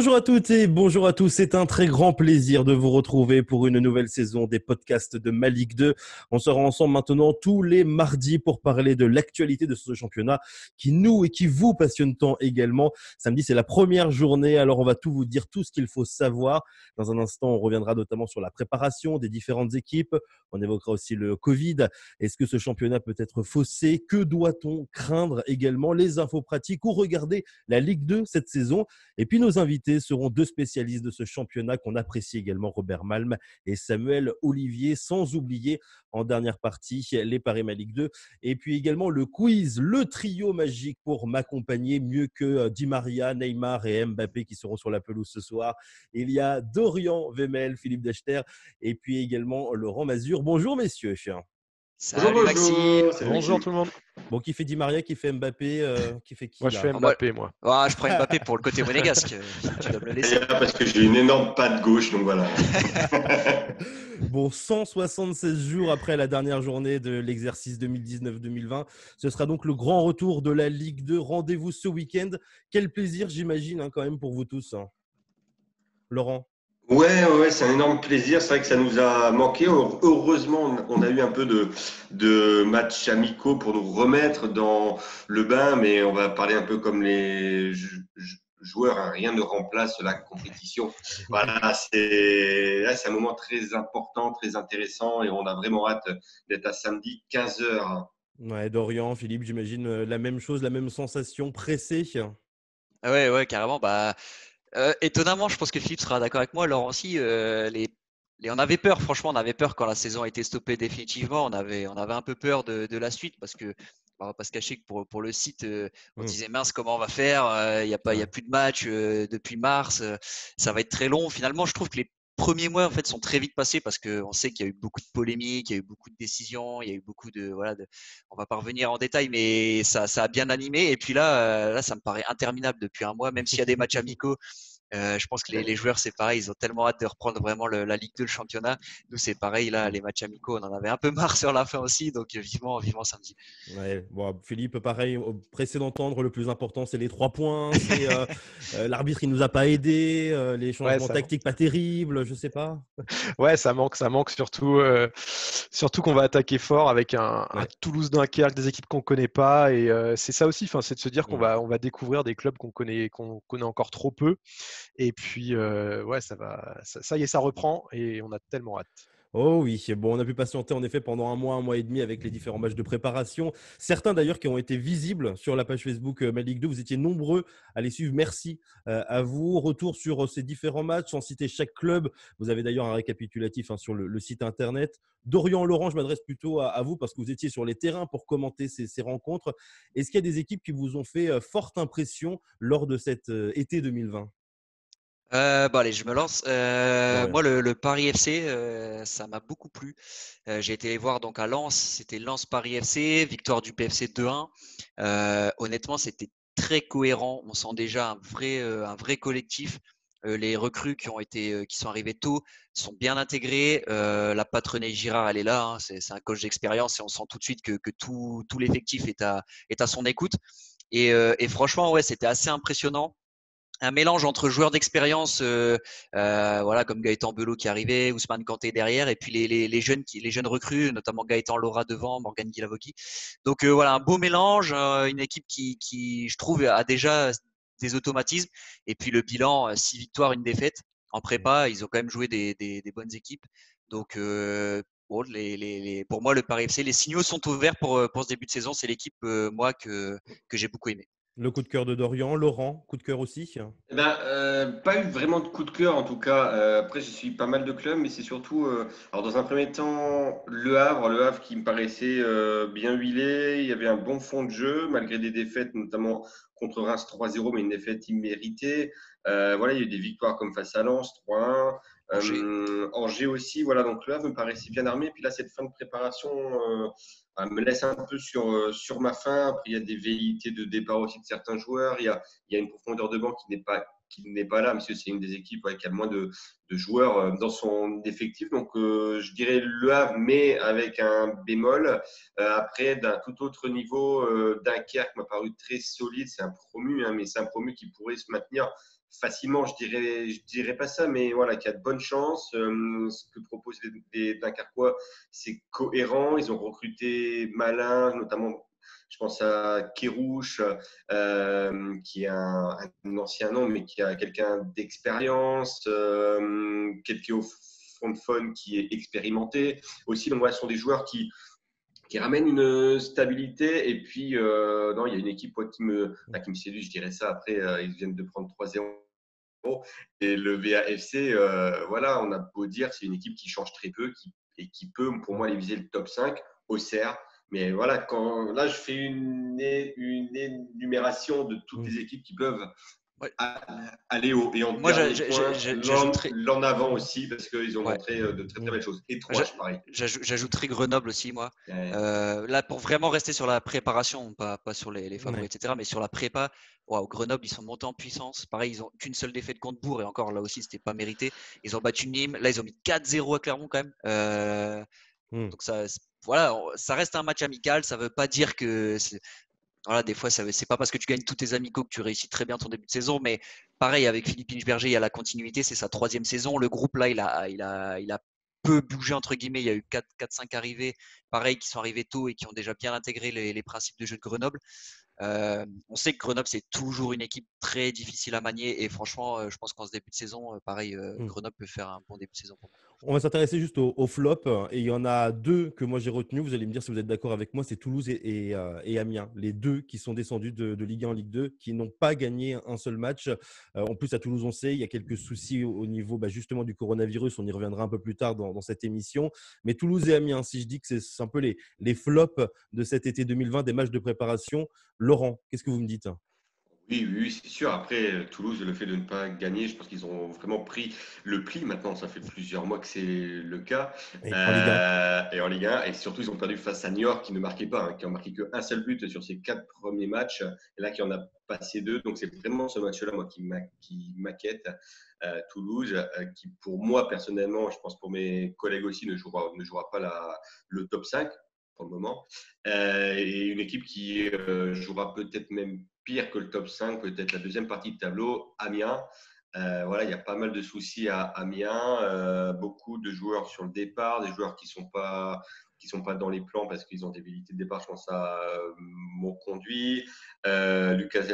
Bonjour à toutes et bonjour à tous. C'est un très grand plaisir de vous retrouver pour une nouvelle saison des podcasts de Ma Ligue 2. On sera ensemble maintenant tous les mardis pour parler de l'actualité de ce championnat qui nous et qui vous passionne tant également. Samedi, c'est la première journée, alors on va tout vous dire, tout ce qu'il faut savoir. Dans un instant, on reviendra notamment sur la préparation des différentes équipes. On évoquera aussi le Covid. Est-ce que ce championnat peut être faussé? Que doit-on craindre également? Les infos pratiques ou regarder la Ligue 2 cette saison? Et puis nos invités seront deux spécialistes de ce championnat qu'on apprécie également, Robert Malm et Samuel Olivier, sans oublier en dernière partie les Paris Ma Ligue 2. Et puis également le quiz, le trio magique pour m'accompagner, mieux que Di Maria, Neymar et Mbappé qui seront sur la pelouse ce soir. Il y a Dorian Vemel, Philippe Dechter et puis également Laurent Mazur. Bonjour messieurs. Bonjour, Salut Maxime. Salut Bonjour Maxime. tout le monde. Bon, qui fait Di Maria, qui fait Mbappé, qui fait qui Moi, je là? fais Mbappé, moi. Je prends Mbappé pour le côté monégasque. Tu dois me le laisser. Parce que j'ai une énorme patte gauche, donc voilà. Bon, 176 jours après la dernière journée de l'exercice 2019-2020, ce sera donc le grand retour de la Ligue 2. Rendez-vous ce week-end. Quel plaisir, j'imagine, quand même pour vous tous. Laurent? Ouais, c'est un énorme plaisir. C'est vrai que ça nous a manqué. Heureusement, on a eu un peu de matchs amicaux pour nous remettre dans le bain, mais on va parler un peu comme les joueurs, hein. Rien ne remplace la compétition. Voilà, là, c'est un moment très important, très intéressant, et on a vraiment hâte d'être à samedi 15h. Ouais, Dorian, Philippe, j'imagine la même chose, la même sensation, pressé. Ouais, carrément. Étonnamment, je pense que Philippe sera d'accord avec moi. Laurent aussi, on avait peur, franchement, on avait peur quand la saison a été stoppée définitivement. On avait un peu peur de la suite parce que, on va pas se cacher que pour le site, on disait mince, comment on va faire? Il y a plus de match depuis mars. Ça va être très long. Finalement, je trouve que les premiers mois en fait sont très vite passés parce qu'on sait qu'il y a eu beaucoup de polémiques, il y a eu beaucoup de décisions, il y a eu beaucoup on va pas revenir en détail, mais ça a bien animé. Et puis là, ça me paraît interminable depuis un mois, même s'il y a des matchs amicaux. Je pense que les joueurs, c'est pareil, ils ont tellement hâte de reprendre vraiment la Ligue 2, le championnat. Nous, c'est pareil, là, les matchs amicaux, on en avait un peu marre sur la fin aussi, donc vivement samedi. Ouais, bon, Philippe, pareil, pressé d'entendre, le plus important, c'est les 3 points, c'est l'arbitre, il nous a pas aidés, les changements ça, tactiques pas terribles, je sais pas. ça manque surtout qu'on va attaquer fort avec un Ouais. Toulouse-Dunkerque, des équipes qu'on connaît pas. Et c'est ça aussi, c'est de se dire Mm. on va découvrir des clubs qu'on connaît encore trop peu. Et puis, ça y est, ça reprend et on a tellement hâte. Oh oui, bon, on a pu patienter en effet pendant un mois et demi avec les différents matchs de préparation. Certains d'ailleurs qui ont été visibles sur la page Facebook Ma Ligue 2. Vous étiez nombreux à les suivre. Merci à vous. Retour sur ces différents matchs, sans citer chaque club. Vous avez d'ailleurs un récapitulatif sur le site internet. Dorian, Laurent, je m'adresse plutôt à vous parce que vous étiez sur les terrains pour commenter ces rencontres. Est-ce qu'il y a des équipes qui vous ont fait forte impression lors de cet été 2020? Allez, je me lance. Ouais. Moi, le Paris FC, ça m'a beaucoup plu. J'ai été les voir donc à Lens, c'était Lens-Paris FC, victoire du PFC 2-1. Honnêtement, c'était très cohérent. On sent déjà un vrai collectif. Les recrues qui sont arrivés tôt sont bien intégrés. La patte René Girard, elle est là, hein. C'est un coach d'expérience et on sent tout de suite que tout l'effectif est à son écoute. Et franchement, ouais, c'était assez impressionnant. Un mélange entre joueurs d'expérience, voilà, comme Gaëtan Belot qui arrivait, Ousmane Kanté derrière, et puis les jeunes recrues, notamment Gaëtan Laura devant, Morgan Guilavogui. Donc voilà, un beau mélange, une équipe qui, je trouve, a déjà des automatismes. Et puis le bilan, 6 victoires, une défaite. En prépa, ils ont quand même joué des bonnes équipes. Donc bon, pour moi, le Paris FC, les signaux sont ouverts pour ce début de saison. C'est l'équipe, moi, que j'ai beaucoup aimé. Le coup de cœur de Dorian. Laurent, coup de cœur aussi? Pas eu vraiment de coup de cœur en tout cas. Après, je suis pas mal de clubs, mais c'est surtout, alors dans un premier temps, Le Havre qui me paraissait bien huilé. Il y avait un bon fond de jeu malgré des défaites, notamment contre Reims 3-0, mais une défaite imméritée. Voilà, il y a eu des victoires comme face à Lens 3-1. Angers. Angers aussi, voilà, donc Le Havre me paraissait bien armé. Puis là, cette fin de préparation me laisse un peu sur ma faim. Après, il y a des velléités de départ aussi de certains joueurs. Il y a une profondeur de banc qui n'est pas là, parce que c'est une des équipes qui a le moins de joueurs dans son effectif. Donc, je dirais Le Havre, mais avec un bémol. Après, d'un tout autre niveau, Dunkerque m'a paru très solide. C'est un promu, hein, mais c'est un promu qui pourrait se maintenir facilement, je dirais pas ça, mais voilà, qui a de bonnes chances. Ce que proposent les Dunkerquois, c'est cohérent. Ils ont recruté malin, notamment, je pense à Kérouche, qui est un ancien nom, mais qui a quelqu'un d'expérience. Quelqu'un au fond de fun qui est expérimenté. Aussi, donc voilà, ce sont des joueurs qui ramène une stabilité. Et puis, non, il y a une équipe qui me séduit, je dirais ça. Après, ils viennent de prendre 3-0. Et le VAFC, voilà, on a beau dire, c'est une équipe qui change très peu et qui peut, pour moi, aller viser le top 5 au CER. Mais voilà, là, je fais une énumération de toutes les équipes qui peuvent aller haut. Et en Moi, dernier point, l'en avant aussi, parce qu'ils ont montré de très très belles choses. Et Troyes, pareil. J'ajouterai Grenoble aussi, moi. Là, pour vraiment rester sur la préparation, pas sur les favoris, etc., mais sur la prépa, Grenoble, ils sont montés en puissance. Pareil, ils n'ont qu'une seule défaite contre Bourg, et encore là aussi, c'était pas mérité. Ils ont battu Nîmes. Là, ils ont mis 4-0 à Clermont quand même. Donc voilà, ça reste un match amical. Ça veut pas dire que voilà, des fois, c'est pas parce que tu gagnes tous tes amicaux que tu réussis très bien ton début de saison, mais pareil, avec Philippe Inchberger, il y a la continuité, c'est sa 3e saison. Le groupe, là, il a peu bougé, entre guillemets. Il y a eu 4-5 arrivées, pareil, qui sont arrivés tôt et qui ont déjà bien intégré les principes de jeu de Grenoble. On sait que Grenoble, c'est toujours une équipe très difficile à manier et franchement, je pense qu'en ce début de saison, pareil, Grenoble peut faire un bon début de saison pour moi. On va s'intéresser juste au flop et il y en a 2 que moi j'ai retenus. Vous allez me dire si vous êtes d'accord avec moi, c'est Toulouse et Amiens. Les 2 qui sont descendus de Ligue 1 en Ligue 2, qui n'ont pas gagné un seul match. En plus, à Toulouse, on sait, il y a quelques soucis au niveau justement du coronavirus. On y reviendra un peu plus tard dans cette émission. Mais Toulouse et Amiens, si je dis que c'est un peu les flops de cet été 2020, des matchs de préparation. Laurent, qu'est-ce que vous me dites ? Oui, c'est sûr. Après, Toulouse, le fait de ne pas gagner, je pense qu'ils ont vraiment pris le pli. Maintenant, ça fait plusieurs mois que c'est le cas. Et en Ligue 1. Et en Ligue 1. Et surtout, ils ont perdu face à Niort, qui ne marquait pas, qui n'a marqué qu'un seul but sur ses 4 premiers matchs. Et là, qui en a passé 2. Donc, c'est vraiment ce match-là, moi, qui m'inquiète. Toulouse, qui pour moi, personnellement, je pense pour mes collègues aussi, ne jouera pas le top 5 pour le moment. Et une équipe qui jouera peut-être même pire que le top 5, peut-être la deuxième partie de tableau, Amiens. Voilà, il y a pas mal de soucis à Amiens, beaucoup de joueurs sur le départ, des joueurs qui sont pas dans les plans parce qu'ils ont des velléités de départ. Je pense à Monconduit, Lucas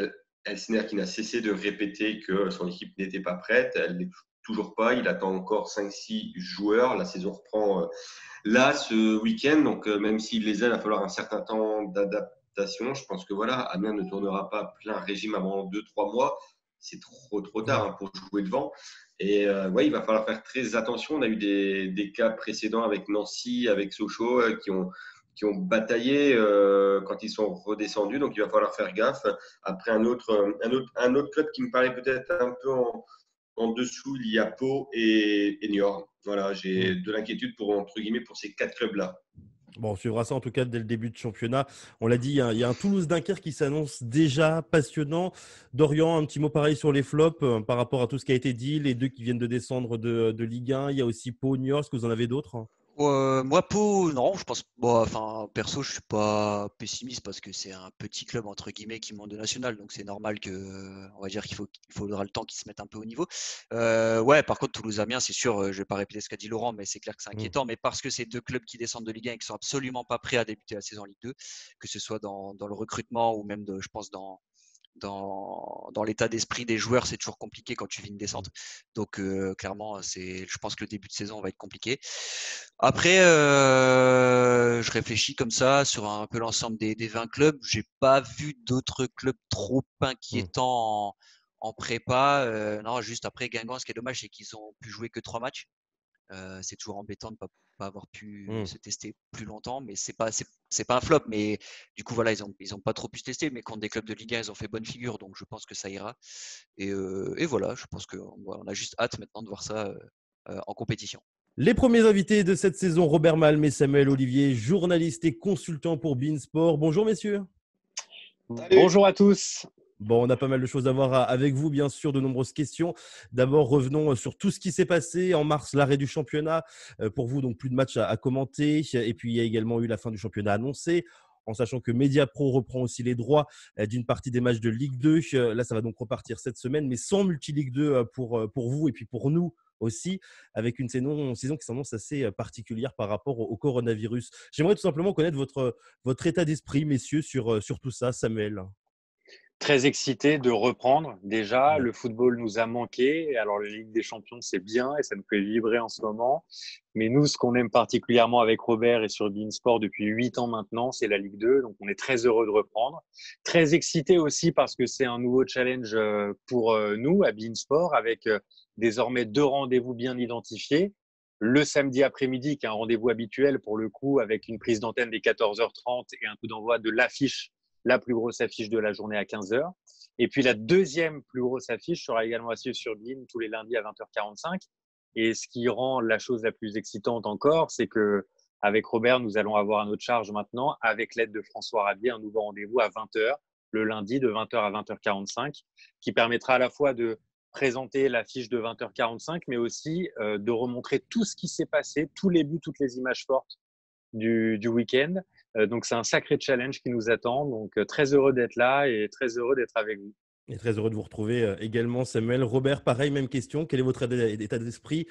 Elsner qui n'a cessé de répéter que son équipe n'était pas prête. Elle n'est toujours pas. Il attend encore 5-6 joueurs. La saison reprend là ce week-end. Donc, même s'il les a, il va falloir un certain temps d'adaptation. Je pense que voilà, Amiens ne tournera pas plein régime avant 2-3 mois. C'est trop tard pour jouer devant. Et il va falloir faire très attention. On a eu des cas précédents avec Nancy, avec Sochaux, qui ont bataillé quand ils sont redescendus. Donc, il va falloir faire gaffe. Après, un autre club qui me paraît peut-être un peu en dessous, il y a Pau et Niort. Voilà, j'ai de l'inquiétude entre guillemets, pour ces 4 clubs-là. Bon, on suivra ça en tout cas dès le début de championnat. On l'a dit, il y a un Toulouse-Dunkerque qui s'annonce déjà passionnant. Dorian, un petit mot pareil sur les flops par rapport à tout ce qui a été dit. Les 2 qui viennent de descendre de Ligue 1. Il y a aussi Pau, Niort. Est-ce que vous en avez d'autres ? Moi, Pau, non, je pense. Perso, je suis pas pessimiste parce que c'est un petit club entre guillemets qui monte de national, donc c'est normal on va dire qu'il faudra le temps qu'ils se mettent un peu au niveau. Par contre, Toulouse-Amiens, c'est sûr, je vais pas répéter ce qu'a dit Laurent, mais c'est clair que c'est inquiétant. Mais parce que c'est 2 clubs qui descendent de Ligue 1 et qui sont absolument pas prêts à débuter la saison en Ligue 2, que ce soit dans le recrutement ou même je pense dans l'état d'esprit des joueurs, c'est toujours compliqué quand tu vis une descente. Donc clairement, je pense que le début de saison va être compliqué. Après, je réfléchis comme ça sur un peu l'ensemble des 20 clubs. J'ai pas vu d'autres clubs trop inquiétants en prépa. Non, juste après Guingamp, ce qui est dommage, c'est qu'ils ont pu jouer que 3 matchs. C'est toujours embêtant de pas avoir pu se tester plus longtemps, mais c'est pas un flop. Mais du coup, voilà, ils ont pas trop pu se tester, mais contre des clubs de Ligue 1, ils ont fait bonne figure, donc je pense que ça ira. Et voilà, je pense qu'on a juste hâte maintenant de voir ça en compétition. Les premiers invités de cette saison, Robert Malm et Samuel Olivier, journalistes et consultants pour beIN Sport. Bonjour messieurs. Salut. Bonjour à tous. Bon, on a pas mal de choses à voir avec vous, bien sûr, de nombreuses questions. D'abord, revenons sur tout ce qui s'est passé en mars, l'arrêt du championnat. Pour vous, donc plus de matchs à commenter. Et puis, il y a également eu la fin du championnat annoncée. en sachant que Mediapro reprend aussi les droits d'une partie des matchs de Ligue 2. Là, ça va donc repartir cette semaine, mais sans multi-Ligue 2 pour vous et puis pour nous aussi, avec une saison qui s'annonce assez particulière par rapport au coronavirus. J'aimerais tout simplement connaître votre état d'esprit, messieurs, sur tout ça, Samuel. Très excité de reprendre. Déjà, Ouais. le football nous a manqué. Alors, la Ligue des Champions, c'est bien et ça nous fait vibrer en ce moment. Mais nous, ce qu'on aime particulièrement avec Robert et sur beIN Sport depuis 8 ans maintenant, c'est la Ligue 2. Donc, on est très heureux de reprendre. Très excité aussi parce que c'est un nouveau challenge pour nous à beIN Sport avec désormais 2 rendez-vous bien identifiés. Le samedi après-midi, qui est un rendez-vous habituel pour le coup, avec une prise d'antenne dès 14h30 et un coup d'envoi de l'affiche, la plus grosse affiche de la journée à 15h. Et puis la deuxième plus grosse affiche sera également assise sur beIN tous les lundis à 20h45. Et ce qui rend la chose la plus excitante encore, c'est que avec Robert, nous allons avoir à notre charge maintenant, avec l'aide de François Rabier, un nouveau rendez-vous à 20h, le lundi de 20h à 20h45, qui permettra à la fois de présenter l'affiche de 20h45, mais aussi de remontrer tout ce qui s'est passé, tous les buts, toutes les images fortes du week-end. Donc, c'est un sacré challenge qui nous attend. Donc, très heureux d'être là et très heureux d'être avec vous. Et très heureux de vous retrouver également, Samuel. Robert, pareil, même question. Quel est votre état d'esprit?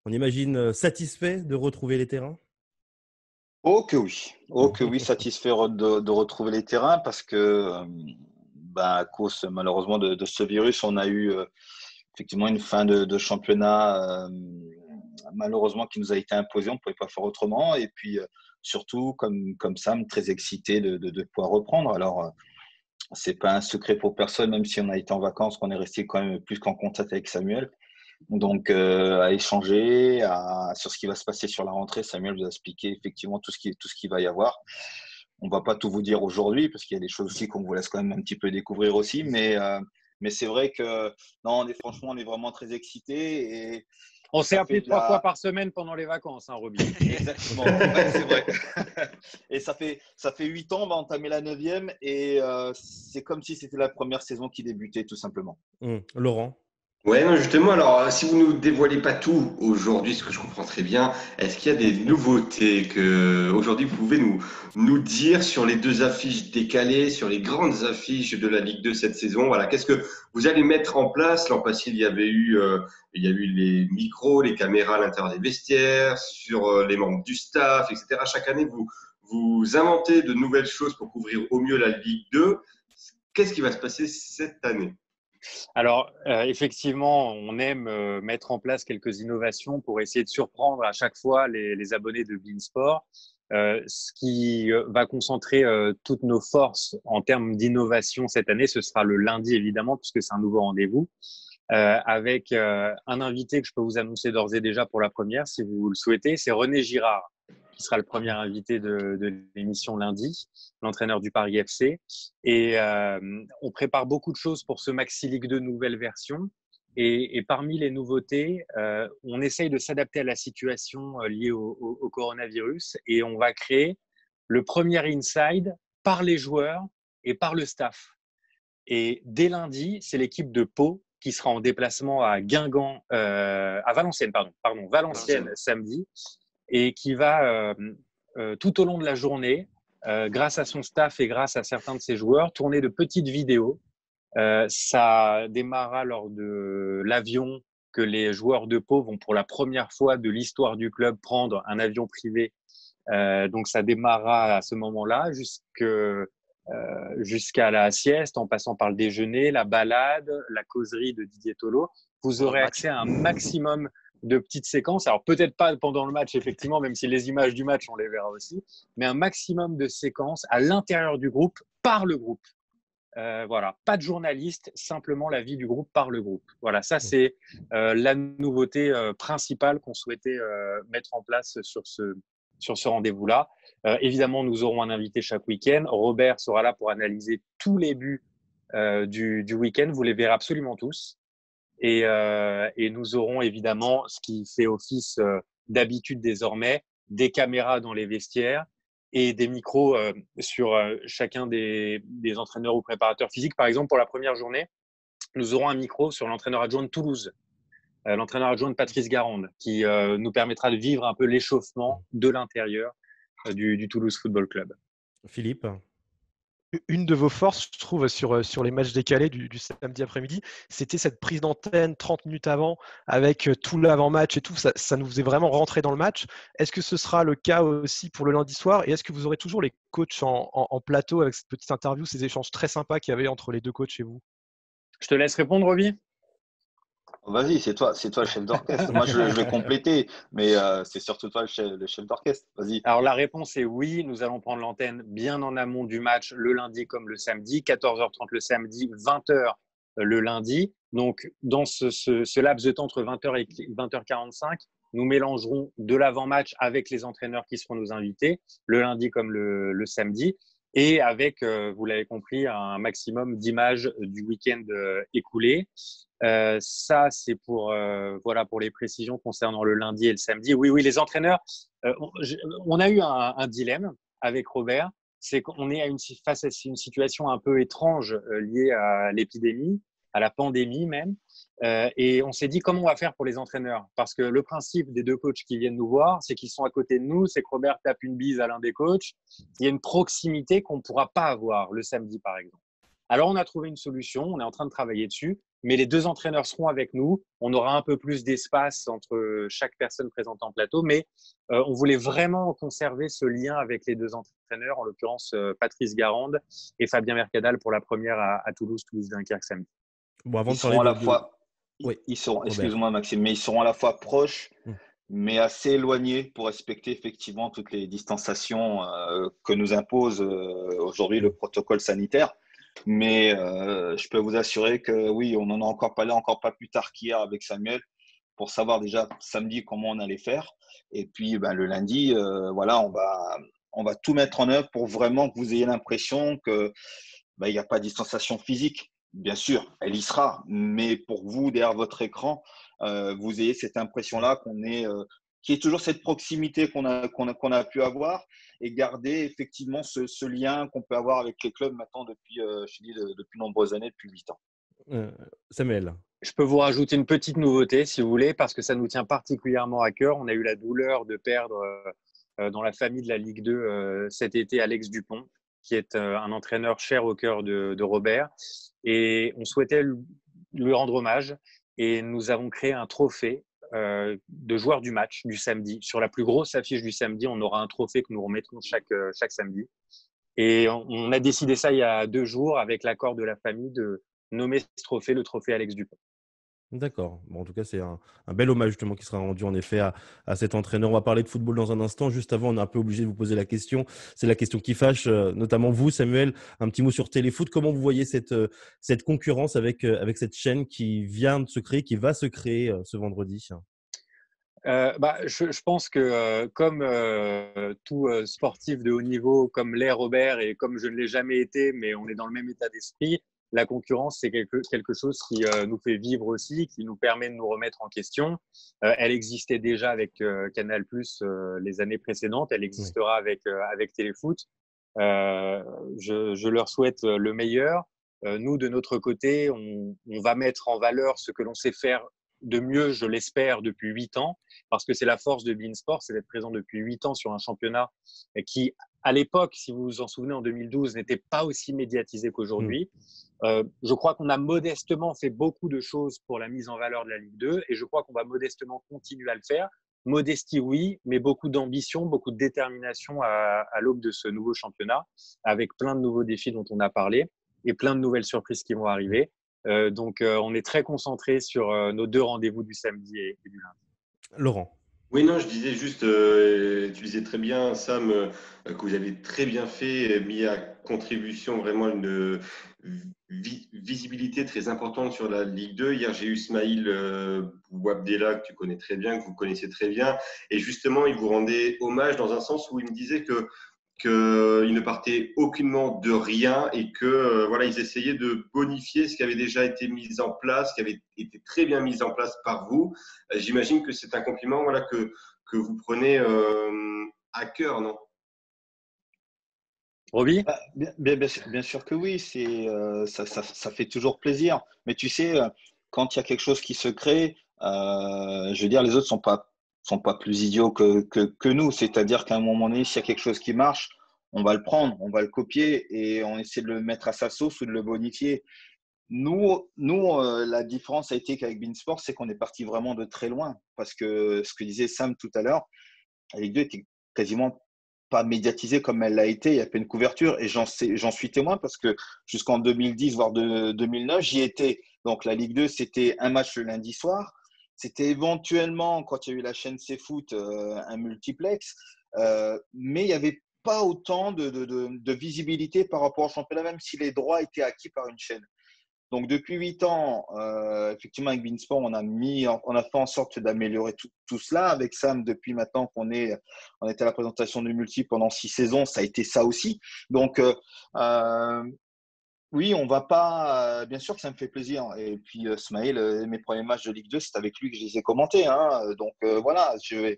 On imagine satisfait de retrouver les terrains? Oh que oui, satisfait de retrouver les terrains parce que, à cause malheureusement de ce virus, on a eu effectivement une fin de championnat malheureusement qui nous a été imposée. On ne pouvait pas faire autrement. Et puis surtout, comme Sam, très excité de pouvoir reprendre. Alors, c'est pas un secret pour personne, même si on a été en vacances, qu'on est resté quand même plus qu'en contact avec Samuel. Donc, à échanger sur ce qui va se passer sur la rentrée. Samuel vous a expliqué effectivement tout ce qui va y avoir. On va pas tout vous dire aujourd'hui parce qu'il y a des choses aussi qu'on vous laisse quand même un petit peu découvrir aussi. Mais c'est vrai que non, franchement, on est vraiment très excités. Et on s'est appelé 3 fois par semaine pendant les vacances, Roby. Exactement, ouais, c'est vrai. Et ça fait 8 ans, on va entamer la 9e et c'est comme si c'était la première saison qui débutait tout simplement. Laurent? Ouais, non, justement, alors si vous ne nous dévoilez pas tout aujourd'hui, ce que je comprends très bien, est-ce qu'il y a des nouveautés que aujourd'hui vous pouvez nous dire sur les 2 affiches décalées, sur les grandes affiches de la Ligue 2 cette saison? Voilà, qu'est-ce que vous allez mettre en place? L'an passé, il y a eu les micros, les caméras à l'intérieur des vestiaires, sur les membres du staff, etc. Chaque année, vous inventez de nouvelles choses pour couvrir au mieux la Ligue 2. Qu'est-ce qui va se passer cette année? Alors, effectivement, on aime mettre en place quelques innovations pour essayer de surprendre à chaque fois les abonnés de beIN Sport. Ce qui va concentrer toutes nos forces en termes d'innovation cette année, ce sera le lundi, évidemment, puisque c'est un nouveau rendez-vous, avec un invité que je peux vous annoncer d'ores et déjà pour la première, si vous le souhaitez, c'est René Girard, qui sera le premier invité de l'émission lundi, l'entraîneur du Paris FC. Et on prépare beaucoup de choses pour ce Maxi Ligue 2 nouvelle version. Et parmi les nouveautés, on essaye de s'adapter à la situation liée au coronavirus et on va créer le premier inside par les joueurs et par le staff. Et dès lundi, c'est l'équipe de Pau qui sera en déplacement à Valenciennes, Valenciennes samedi, et qui va tout au long de la journée, grâce à son staff et grâce à certains de ses joueurs, tourner de petites vidéos. Ça démarrera lors de l'avion que les joueurs de Pau vont pour la première fois de l'histoire du club prendre un avion privé. Donc ça démarrera à ce moment-là jusqu'à la sieste, en passant par le déjeuner, la balade, la causerie de Didier Tolo. Vous aurez accès à un maximum de petites séquences. Alors peut-être pas pendant le match, effectivement, même si les images du match, on les verra aussi, mais un maximum de séquences à l'intérieur du groupe, par le groupe. Voilà, pas de journaliste, simplement la vie du groupe par le groupe. Voilà, ça c'est la nouveauté principale qu'on souhaitait mettre en place sur ce rendez-vous-là. Évidemment, nous aurons un invité chaque week-end. Robert sera là pour analyser tous les buts du week-end. Vous les verrez absolument tous. Et nous aurons évidemment ce qui fait office d'habitude désormais, des caméras dans les vestiaires et des micros sur chacun des entraîneurs ou préparateurs physiques. Par exemple, pour la première journée, nous aurons un micro sur l'entraîneur adjoint de Toulouse, l'entraîneur adjoint de Patrice Garande, qui nous permettra de vivre un peu l'échauffement de l'intérieur du Toulouse Football Club. Philippe? Une de vos forces, je trouve, sur les matchs décalés du samedi après-midi, c'était cette prise d'antenne 30 minutes avant, avec tout l'avant-match et tout. Ça nous faisait vraiment rentrer dans le match. Est-ce que ce sera le cas aussi pour le lundi soir? Et est-ce que vous aurez toujours les coachs en plateau avec cette petite interview, ces échanges très sympas qu'il y avait entre les deux coachs chez vous? Je te laisse répondre, Roby. Vas-y, c'est toi le chef d'orchestre. Moi, je vais compléter, mais c'est surtout toi le chef d'orchestre. Vas-y. Alors la réponse est oui, nous allons prendre l'antenne bien en amont du match le lundi comme le samedi, 14h30 le samedi, 20h le lundi. Donc dans ce laps de temps entre 20h et 20h45, nous mélangerons de l'avant-match avec les entraîneurs qui seront nos invités, le lundi comme le samedi, et avec, vous l'avez compris, un maximum d'images du week-end écoulé. Ça, c'est pour les précisions concernant le lundi et le samedi. Oui, les entraîneurs, on a eu un dilemme avec Robert, c'est qu'on est face à une situation un peu étrange liée à l'épidémie, à la pandémie même, et on s'est dit comment on va faire pour les entraîneurs, parce que le principe des deux coachs qui viennent nous voir, c'est qu'ils sont à côté de nous, c'est que Robert tape une bise à l'un des coachs, il y a une proximité qu'on ne pourra pas avoir le samedi par exemple. Alors, on a trouvé une solution, on est en train de travailler dessus, mais les deux entraîneurs seront avec nous. On aura un peu plus d'espace entre chaque personne présente en plateau, mais on voulait vraiment conserver ce lien avec les deux entraîneurs, en l'occurrence Patrice Garande et Fabien Mercadal pour la première à Toulouse Dunkerque samedi. Bon, avant Ils de parler seront à la de... fois, Oui, ils seront, Robert. excuse-moi Maxime, mais ils seront à la fois proches, Mm. mais assez éloignés pour respecter effectivement toutes les distanciations que nous impose aujourd'hui le protocole sanitaire. Mais je peux vous assurer que oui, on en a encore parlé encore pas plus tard qu'hier avec Samuel pour savoir déjà samedi comment on allait faire. Et puis le lundi, voilà, on va tout mettre en œuvre pour vraiment que vous ayez l'impression que il n'y a pas de distanciation physique. Bien sûr, elle y sera, mais pour vous, derrière votre écran, vous ayez cette impression-là qu'il y ait toujours cette proximité qu'on a pu avoir et garder effectivement ce lien qu'on peut avoir avec les clubs maintenant depuis nombreuses années, depuis 8 ans. Samuel. Je peux vous rajouter une petite nouveauté, si vous voulez, parce que ça nous tient particulièrement à cœur. On a eu la douleur de perdre dans la famille de la Ligue 2 cet été Alex Dupont, qui est un entraîneur cher au cœur de Robert. Et on souhaitait lui rendre hommage. Et nous avons créé un trophée de joueur du match du samedi. Sur la plus grosse affiche du samedi, on aura un trophée que nous remettrons chaque samedi. Et on a décidé ça il y a 2 jours avec l'accord de la famille de nommer ce trophée le trophée Alex Dupont. D'accord. Bon, en tout cas, c'est un bel hommage justement qui sera rendu en effet à cet entraîneur. On va parler de football dans un instant. Juste avant, on est un peu obligé de vous poser la question. C'est la question qui fâche, notamment vous, Samuel. Un petit mot sur Téléfoot. Comment vous voyez cette concurrence avec cette chaîne qui vient de se créer, qui va se créer ce vendredi? Je pense que comme tout sportif de haut niveau, comme l'est Robert et comme je ne l'ai jamais été, mais on est dans le même état d'esprit, la concurrence, c'est quelque chose qui nous fait vivre aussi, qui nous permet de nous remettre en question. Elle existait déjà avec Canal+, les années précédentes. Elle existera avec Téléfoot. Je leur souhaite le meilleur. Nous, de notre côté, on va mettre en valeur ce que l'on sait faire de mieux, je l'espère, depuis 8 ans, parce que c'est la force de beIN Sport, c'est d'être présent depuis 8 ans sur un championnat qui, à l'époque, si vous vous en souvenez, en 2012, n'était pas aussi médiatisé qu'aujourd'hui. Je crois qu'on a modestement fait beaucoup de choses pour la mise en valeur de la Ligue 2 et je crois qu'on va modestement continuer à le faire. Modestie, oui, mais beaucoup d'ambition, beaucoup de détermination à l'aube de ce nouveau championnat, avec plein de nouveaux défis dont on a parlé et plein de nouvelles surprises qui vont arriver. Donc, on est très concentré sur nos 2 rendez-vous du samedi et du lundi. Laurent. Oui, non, je disais juste, tu disais très bien, Sam, que vous avez très bien fait, mis à contribution vraiment une visibilité très importante sur la Ligue 2. Hier, j'ai eu Smaïl Bouabdella, que tu connais très bien, que vous connaissez très bien. Et justement, il vous rendait hommage dans un sens où il me disait qu'il ne partait aucunement de rien et que voilà, ils essayaient de bonifier ce qui avait déjà été mis en place, qui avait été très bien mis en place par vous. J'imagine que c'est un compliment voilà, que vous prenez à cœur, non? Roby? Bien sûr que oui, ça fait toujours plaisir. Mais tu sais, quand il y a quelque chose qui se crée, je veux dire, les autres sont pas plus idiots que nous. C'est-à-dire qu'à un moment donné, s'il y a quelque chose qui marche, on va le prendre, on va le copier et on essaie de le mettre à sa sauce ou de le bonifier. Nous, la différence a été qu'avec Beansport, c'est qu'on est parti vraiment de très loin. Parce que ce que disait Sam tout à l'heure, la Ligue 2 était quasiment pas médiatisée comme elle l'a été. Il n'y a pas une couverture. Et j'en suis témoin parce que jusqu'en 2010, voire 2009, j'y étais. Donc la Ligue 2, c'était un match le lundi soir. C'était éventuellement, quand il y a eu la chaîne CFoot, un multiplex. Mais il n'y avait pas autant de visibilité par rapport au championnat, même si les droits étaient acquis par une chaîne. Donc, depuis 8 ans, effectivement, avec Beansport, on a fait en sorte d'améliorer tout cela. Avec Sam, depuis maintenant qu'on était à la présentation du multi pendant 6 saisons, ça a été ça aussi. Donc, oui, on va pas. Bien sûr que ça me fait plaisir. Et puis, Smaïl, mes premiers matchs de Ligue 2, c'est avec lui que je les ai commentés. Hein. Donc, voilà, je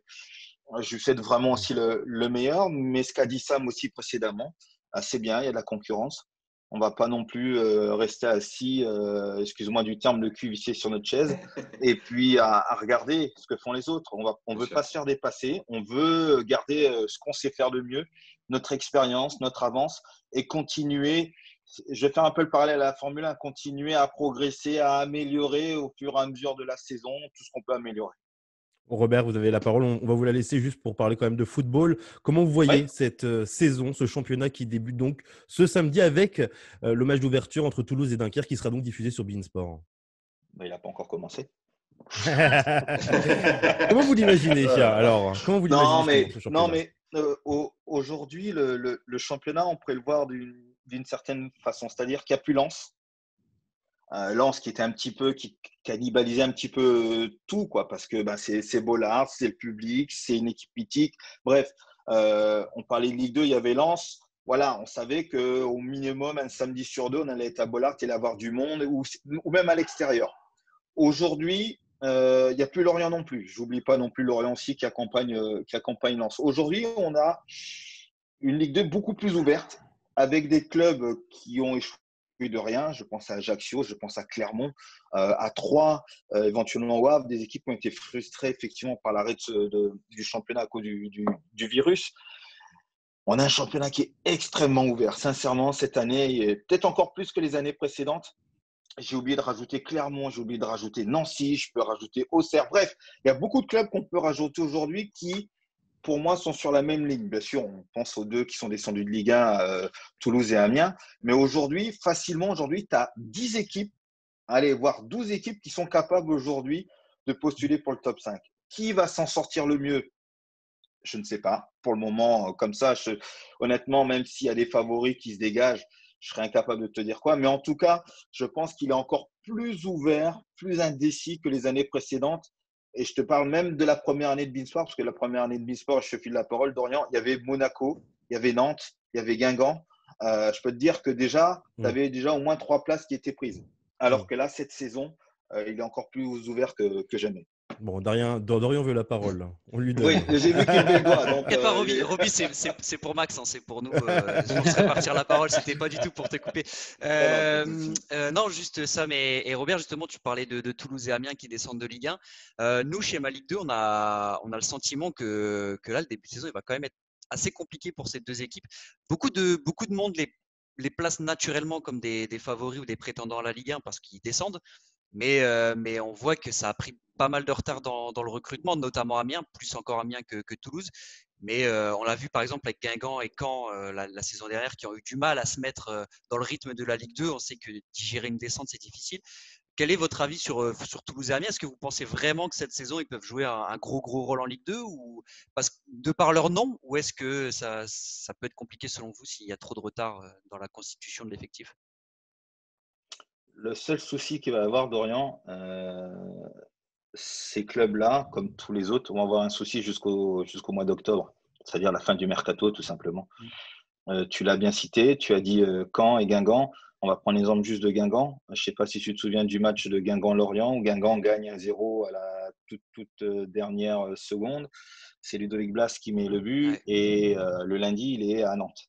lui souhaite vraiment aussi le meilleur. Mais ce qu'a dit Sam aussi précédemment, c'est bien, il y a de la concurrence. On ne va pas non plus rester assis, excuse-moi du terme, le cul vissé sur notre chaise, et puis à regarder ce que font les autres. On ne veut pas se faire dépasser, on veut garder ce qu'on sait faire de mieux, notre expérience, notre avance, et continuer. Je vais faire un peu le parallèle à la Formule 1, continuer à progresser, à améliorer au fur et à mesure de la saison tout ce qu'on peut améliorer. Robert, vous avez la parole. On va vous la laisser juste pour parler quand même de football. Comment vous voyez Oui. cette saison, ce championnat qui débute donc ce samedi avec le match d'ouverture entre Toulouse et Dunkerque qui sera donc diffusé sur Beansport? Il n'a pas encore commencé. Comment vous l'imaginez, Chia? Alors, comment vous l'imaginez ce championnat? Aujourd'hui, le championnat, on pourrait le voir d'une certaine façon. C'est-à-dire qu'il n'y a plus Lens. Lens qui était un petit peu, qui cannibalisait un petit peu tout, quoi, parce que c'est Bollard, c'est le public, c'est une équipe mythique. Bref, on parlait de Ligue 2, il y avait Lens. Voilà, on savait qu'au minimum, un samedi sur deux, on allait être à Bollard et avoir du monde, ou même à l'extérieur. Aujourd'hui, il n'y a plus Lorient non plus. Je n'oublie pas non plus Lorient aussi qui accompagne Lens. Aujourd'hui, on a une Ligue 2 beaucoup plus ouverte, avec des clubs qui ont échoué de rien. Je pense à Ajaccio, je pense à Clermont, à Troyes, éventuellement au Havre, des équipes qui ont été frustrées effectivement par l'arrêt du championnat à cause du virus. On a un championnat qui est extrêmement ouvert. Sincèrement, cette année, et peut-être encore plus que les années précédentes. J'ai oublié de rajouter Clermont, j'ai oublié de rajouter Nancy, je peux rajouter Auxerre. Bref, il y a beaucoup de clubs qu'on peut rajouter aujourd'hui qui, pour moi, sont sur la même ligne. Bien sûr, on pense aux deux qui sont descendus de Ligue 1, Toulouse et Amiens. Mais aujourd'hui, facilement, tu as 10 équipes, allez, voire 12 équipes qui sont capables aujourd'hui de postuler pour le top 5. Qui va s'en sortir le mieux? Je ne sais pas. Pour le moment, comme ça, honnêtement, même s'il y a des favoris qui se dégagent, je serais incapable de te dire quoi. Mais en tout cas, je pense qu'il est encore plus ouvert, plus indécis que les années précédentes. Et je te parle même de la première année de Beansport, parce que la première année de Beansport, je te file la parole, Dorian, il y avait Monaco, il y avait Nantes, il y avait Guingamp. Je peux te dire que déjà, tu avais déjà au moins 3 places qui étaient prises. Alors que là, cette saison, il est encore plus ouvert que jamais. Bon, Dorian veut la parole. On lui donne. Oui, j'ai vu qu'il levait le doigt. Donc, pas Roby, c'est pour Max, hein, c'est pour nous. Je laisserai partir la parole, c'était pas du tout pour te couper. Non, juste Sam et Robert, justement, tu parlais de Toulouse et Amiens qui descendent de Ligue 1. Nous, chez Ma Ligue 2, on a le sentiment que là, le début de saison, il va quand même être assez compliqué pour ces deux équipes. Beaucoup de monde les place naturellement comme des favoris ou des prétendants à la Ligue 1 parce qu'ils descendent. Mais on voit que ça a pris pas mal de retard dans le recrutement, notamment Amiens, plus encore Amiens que Toulouse. Mais on l'a vu par exemple avec Guingamp et Caen la saison dernière qui ont eu du mal à se mettre dans le rythme de la Ligue 2. On sait que digérer une descente, c'est difficile. Quel est votre avis sur Toulouse et Amiens? Est-ce que vous pensez vraiment que cette saison, ils peuvent jouer un gros rôle en Ligue 2 ou parce que de par leur nom, ou est-ce que ça peut être compliqué selon vous s'il y a trop de retard dans la constitution de l'effectif? Le seul souci qu'il va avoir, Dorian, ces clubs-là, comme tous les autres, vont avoir un souci jusqu'au mois d'octobre, c'est-à-dire la fin du mercato, tout simplement. Tu l'as bien cité, tu as dit Caen et Guingamp. On va prendre l'exemple juste de Guingamp. Je ne sais pas si tu te souviens du match de Guingamp-Lorient, où Guingamp gagne 1-0 à la toute dernière seconde. C'est Ludovic Blas qui met le but, et le lundi, il est à Nantes.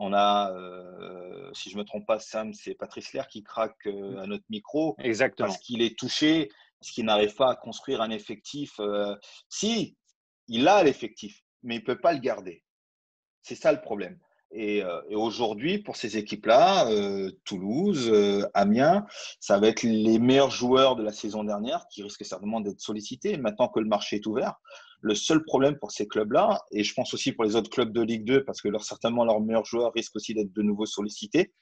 On a, si je ne me trompe pas, Sam, c'est Patrice Lair qui craque à notre micro. Exactement. Parce qu'il est touché, parce qu'il n'arrive pas à construire un effectif. Si, il a l'effectif, mais il ne peut pas le garder. C'est ça le problème. Et aujourd'hui, pour ces équipes-là, Toulouse, Amiens, ça va être les meilleurs joueurs de la saison dernière qui risquent certainement d'être sollicités maintenant que le marché est ouvert. Le seul problème pour ces clubs-là, et je pense aussi pour les autres clubs de Ligue 2, parce que certainement leurs meilleurs joueurs risquent aussi d'être de nouveau sollicités,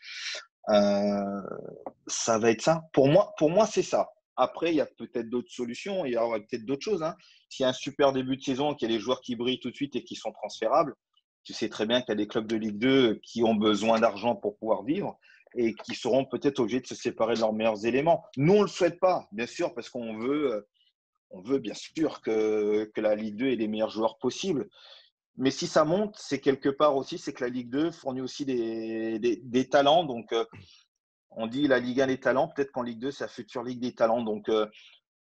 ça va être ça. Pour moi, c'est ça. Après, il y a peut-être d'autres solutions, il y aura peut-être d'autres choses. S'il y a un super début de saison, qu'il y a des joueurs qui brillent tout de suite et qui sont transférables, tu sais très bien qu'il y a des clubs de Ligue 2 qui ont besoin d'argent pour pouvoir vivre et qui seront peut-être obligés de se séparer de leurs meilleurs éléments. Nous, on ne le souhaite pas, bien sûr, parce qu'on veut bien sûr que la Ligue 2 ait les meilleurs joueurs possibles. Mais si ça monte, c'est quelque part aussi, c'est que la Ligue 2 fournit aussi des talents. Donc, on dit la Ligue 1 des talents. Peut-être qu'en Ligue 2, c'est la future Ligue des talents. Donc,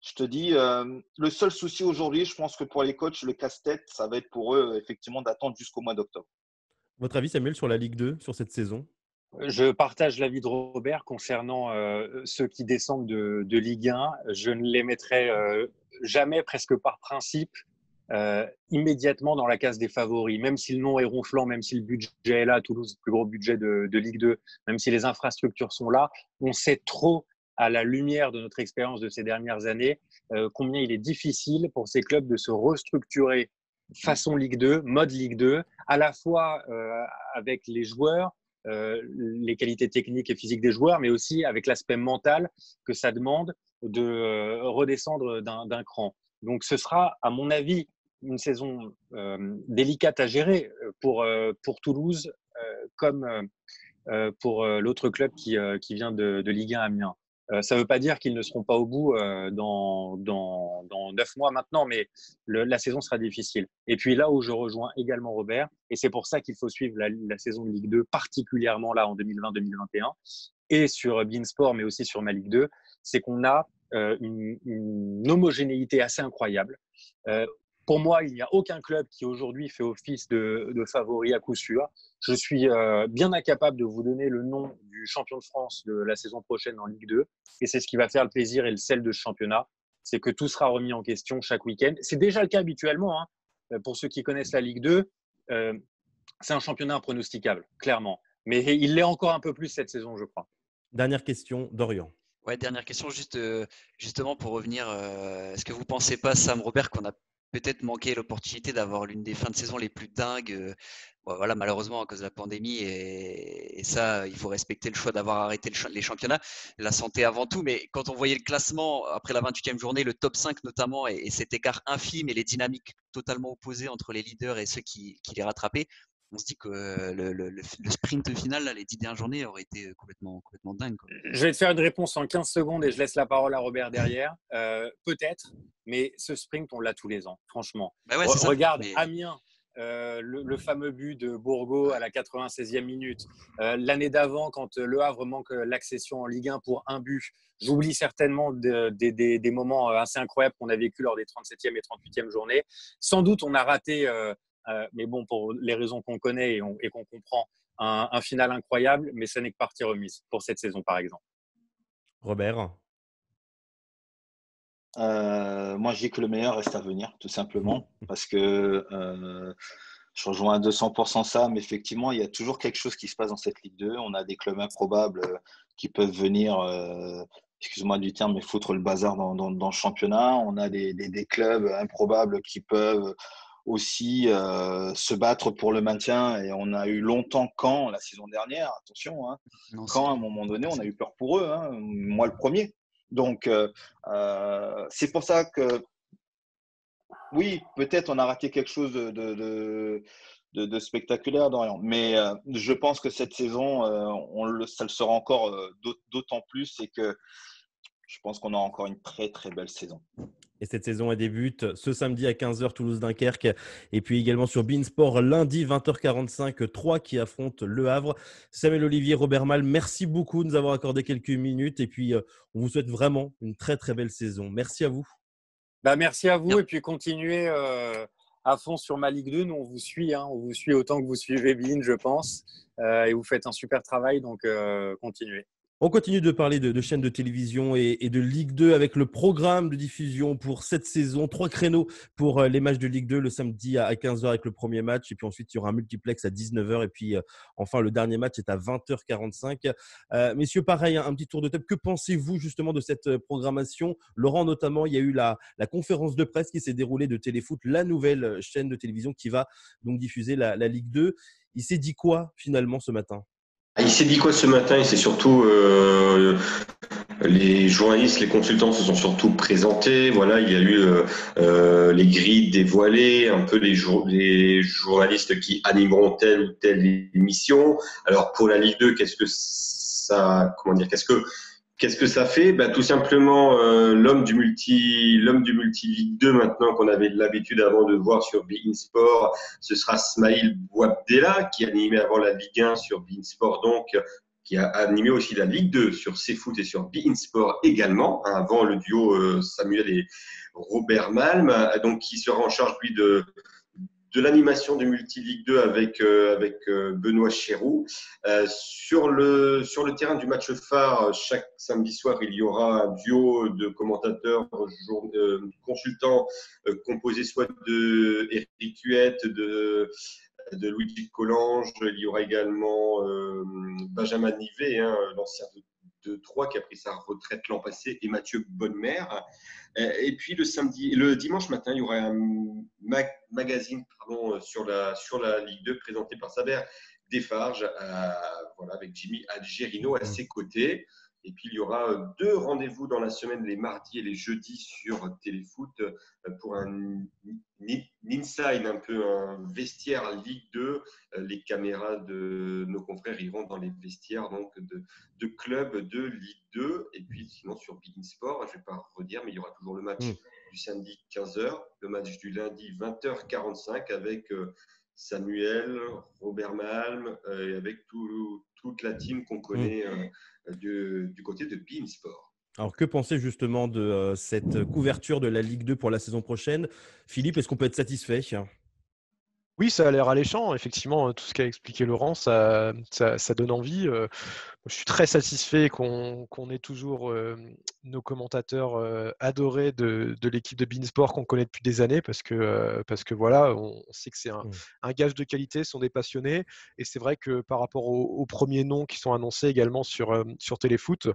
je te dis, le seul souci aujourd'hui, je pense que pour les coachs, le casse-tête, ça va être pour eux, effectivement, d'attendre jusqu'au mois d'octobre. Votre avis, Samuel, sur la Ligue 2, sur cette saison? Je partage l'avis de Robert concernant ceux qui descendent de Ligue 1. Je ne les mettrai jamais, presque par principe, immédiatement dans la case des favoris. Même si le nom est ronflant, même si le budget est là, Toulouse, le plus gros budget de Ligue 2, même si les infrastructures sont là, on sait trop, à la lumière de notre expérience de ces dernières années, combien il est difficile pour ces clubs de se restructurer façon Ligue 2, mode Ligue 2, à la fois avec les joueurs, les qualités techniques et physiques des joueurs, mais aussi avec l'aspect mental que ça demande de redescendre d'un cran. Donc, ce sera, à mon avis, une saison délicate à gérer pour Toulouse comme pour l'autre club qui vient de Ligue 1 Amiens. Ça ne veut pas dire qu'ils ne seront pas au bout dans 9 mois maintenant, mais la saison sera difficile. Et puis là où je rejoins également Robert, et c'est pour ça qu'il faut suivre la saison de Ligue 2, particulièrement là en 2020-2021, et sur Beansport, mais aussi sur ma Ligue 2, c'est qu'on a une homogénéité assez incroyable. Pour moi, il n'y a aucun club qui aujourd'hui fait office de favori à coup sûr. Je suis bien incapable de vous donner le nom du champion de France de la saison prochaine en Ligue 2. Et c'est ce qui va faire le plaisir et le sel de ce championnat. C'est que tout sera remis en question chaque week-end. C'est déjà le cas habituellement. Pour ceux qui connaissent la Ligue 2, c'est un championnat impronosticable, clairement. Mais il l'est encore un peu plus cette saison, je crois. Dernière question, Dorian. Ouais, dernière question, justement pour revenir. Est-ce que vous ne pensez pas, Sam, Robert, qu'on a peut-être manqué l'opportunité d'avoir l'une des fins de saison les plus dingues voilà, malheureusement, à cause de la pandémie. Et ça, il faut respecter le choix d'avoir arrêté les championnats. La santé avant tout. Mais quand on voyait le classement, après la 28e journée, le top 5 notamment, et cet écart infime et les dynamiques totalement opposées entre les leaders et ceux qui les rattrapaient, on se dit que le sprint final, là, les 10 dernières journées, aurait été complètement dingue, quoi. Je vais te faire une réponse en 15 secondes et je laisse la parole à Robert derrière. Peut-être, mais ce sprint, on l'a tous les ans, franchement. Bah ouais, regarde, mais... Amiens, le fameux but de Bourgault à la 96e minute. L'année d'avant, quand Le Havre manque l'accession en Ligue 1 pour un but. J'oublie certainement des moments assez incroyables qu'on a vécu lors des 37e et 38e journées. Sans doute, on a raté, mais bon, pour les raisons qu'on connaît et qu'on comprend, un final incroyable, mais ce n'est que partie remise pour cette saison, par exemple. Robert? Moi, je dis que le meilleur reste à venir, tout simplement, parce que je rejoins à 200% ça, mais effectivement, il y a toujours quelque chose qui se passe dans cette Ligue 2. On a des clubs improbables qui peuvent venir, excuse-moi du terme, mais foutre le bazar dans le championnat. On a des clubs improbables qui peuvent aussi se battre pour le maintien. Et on a eu longtemps Caen la saison dernière, attention, Caen, à un moment donné, on a eu peur pour eux, moi le premier. Donc, c'est pour ça que, oui, peut-être on a raté quelque chose de spectaculaire, Dorian. Mais je pense que cette saison, ça le sera encore d'autant plus et que je pense qu'on a encore une très, très belle saison. Et cette saison, elle débute ce samedi à 15h, Toulouse-Dunkerque. Et puis également sur Beansport, lundi 20h45, 3 qui affrontent Le Havre. Samuel Olivier, Robert Mal, merci beaucoup de nous avoir accordé quelques minutes. Et puis, on vous souhaite vraiment une très, très belle saison. Merci à vous. Merci à vous. Et puis, continuez à fond sur ma Ligue 2. Nous, on vous suit. On vous suit autant que vous suivez Bean, je pense. Et vous faites un super travail. Donc, continuez. On continue de parler de chaînes de télévision et de Ligue 2 avec le programme de diffusion pour cette saison. 3 créneaux pour les matchs de Ligue 2 le samedi à 15h avec le premier match. Et puis ensuite, il y aura un multiplex à 19h. Et puis enfin, le dernier match est à 20h45. Messieurs, pareil, un petit tour de table. Que pensez-vous justement de cette programmation ? Laurent, notamment, il y a eu la conférence de presse qui s'est déroulée de Téléfoot, la nouvelle chaîne de télévision qui va donc diffuser la Ligue 2. Il s'est dit quoi finalement ce matin ? Il s'est dit quoi ce matin? Et c'est surtout les journalistes, les consultants se sont surtout présentés. Voilà, il y a eu les grilles dévoilées, un peu les journalistes qui animeront telle ou telle émission. Alors pour la Ligue 2, qu'est-ce que ça fait? Tout simplement, l'homme du multi Ligue 2 maintenant qu'on avait l'habitude avant de voir sur beIN Sport, ce sera Smaïl Bouabdella qui animait avant la Ligue 1 sur beIN Sport, donc qui a animé aussi la Ligue 2 sur CFoot et sur beIN Sport également, avant le duo Samuel et Robert Malm, donc qui sera en charge lui de l'animation du Multi-Ligue 2 avec Benoît Chéroux. Sur le terrain du match phare, chaque samedi soir, il y aura un duo de commentateurs, consultants composé soit de Éric Huette, de Luigi Collange. Il y aura également Benjamin Nivet, l'ancien de Troyes qui a pris sa retraite l'an passé, et Mathieu Bonnemer. Et puis le dimanche matin, il y aura un magazine sur la Ligue 2 présenté par Saber Defarge, avec Jimmy Algerino à ses côtés. Et puis il y aura 2 rendez-vous dans la semaine, les mardis et les jeudis sur Téléfoot pour un inside, un peu un vestiaire Ligue 2. Les caméras de nos confrères iront dans les vestiaires donc de clubs de Ligue 2. Et puis sinon sur beIN Sport, je ne vais pas redire, mais il y aura toujours le match du samedi 15h, le match du lundi 20h45 avec Samuel, Robert Malm et avec toute la team qu'on connaît du côté de beIN Sport. Alors, que penser justement de cette couverture de la Ligue 2 pour la saison prochaine ? Philippe, est-ce qu'on peut être satisfait ? Oui, ça a l'air alléchant. Effectivement, tout ce qu'a expliqué Laurent, ça donne envie. Je suis très satisfait qu'on ait toujours nos commentateurs adorés de l'équipe de beIN Sport qu'on connaît depuis des années parce que voilà, on sait que c'est un gage de qualité, ce sont des passionnés. Et c'est vrai que par rapport aux premiers noms qui sont annoncés également sur Téléfoot,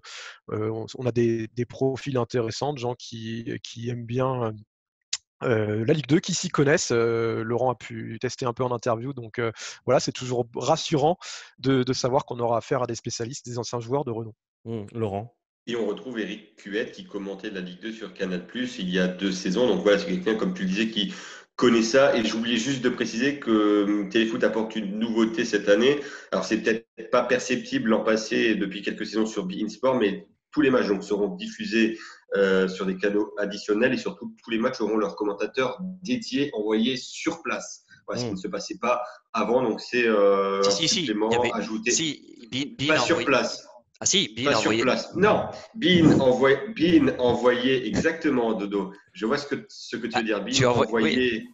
on a des profils intéressants, de gens qui aiment bien la Ligue 2, qui s'y connaissent. Laurent a pu tester un peu en interview, donc voilà, c'est toujours rassurant de savoir qu'on aura affaire à des spécialistes, des anciens joueurs de renom. Laurent ? Et on retrouve Éric Huette qui commentait la Ligue 2 sur Canal+ il y a 2 saisons. Donc voilà, c'est quelqu'un, comme tu le disais, qui connaît ça. Et j'oubliais juste de préciser que Téléfoot apporte une nouveauté cette année. Alors c'est peut-être pas perceptible l'an passé depuis quelques saisons sur beIN Sport, mais tous les matchs seront diffusés sur des canaux additionnels et surtout tous les matchs auront leurs commentateurs dédiés envoyés sur place. Voilà, ce qui ne se passait pas avant, donc c'est un supplément ajouté. Pas sur place. Ah si, beIN envoyé. Sur place. Non, beIN envoyé exactement, Dodo. Je vois ce que tu veux dire. beIN envoyé. Oui.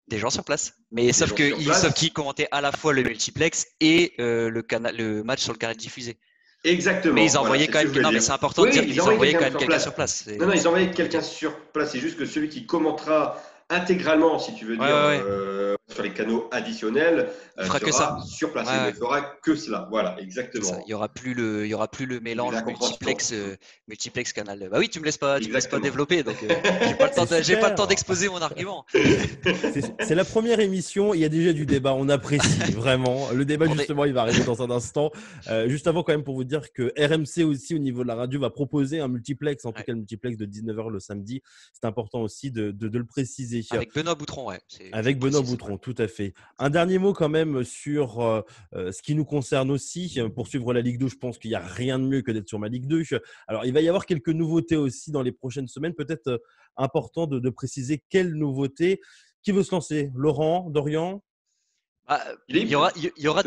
Des gens sur place. Mais sauf qu'ils commentaient à la fois le multiplex et le match sur le canal diffusé. Exactement. Mais ils envoyaient quand même. Non, mais c'est important de dire qu'ils envoyaient quand même quelqu'un sur place. Non, ils envoyaient quelqu'un sur place. C'est juste que celui qui commentera intégralement, si tu veux dire, sur les canaux additionnels, fera que ça sur place. Il ne fera que cela. Voilà, exactement. Il y aura plus le mélange multiplex canal. Bah oui, tu me laisses pas développer, donc j'ai pas le temps d'exposer mon argument. C'est la première émission, il y a déjà du débat, on apprécie vraiment. Le débat justement, il va arriver dans un instant. Juste avant quand même pour vous dire que RMC aussi au niveau de la radio va proposer un multiplex, en tout cas le multiplex de 19h le samedi. C'est important aussi de le préciser. Avec Benoît Boutron, Avec Benoît Boutron, tout à fait. Un dernier mot quand même sur ce qui nous concerne aussi. Pour suivre la Ligue 2, je pense qu'il n'y a rien de mieux que d'être sur ma Ligue 2. Alors, il va y avoir quelques nouveautés aussi dans les prochaines semaines. Peut-être important de préciser quelles nouveautés. Qui veut se lancer ? Laurent, Dorian ? Il y aura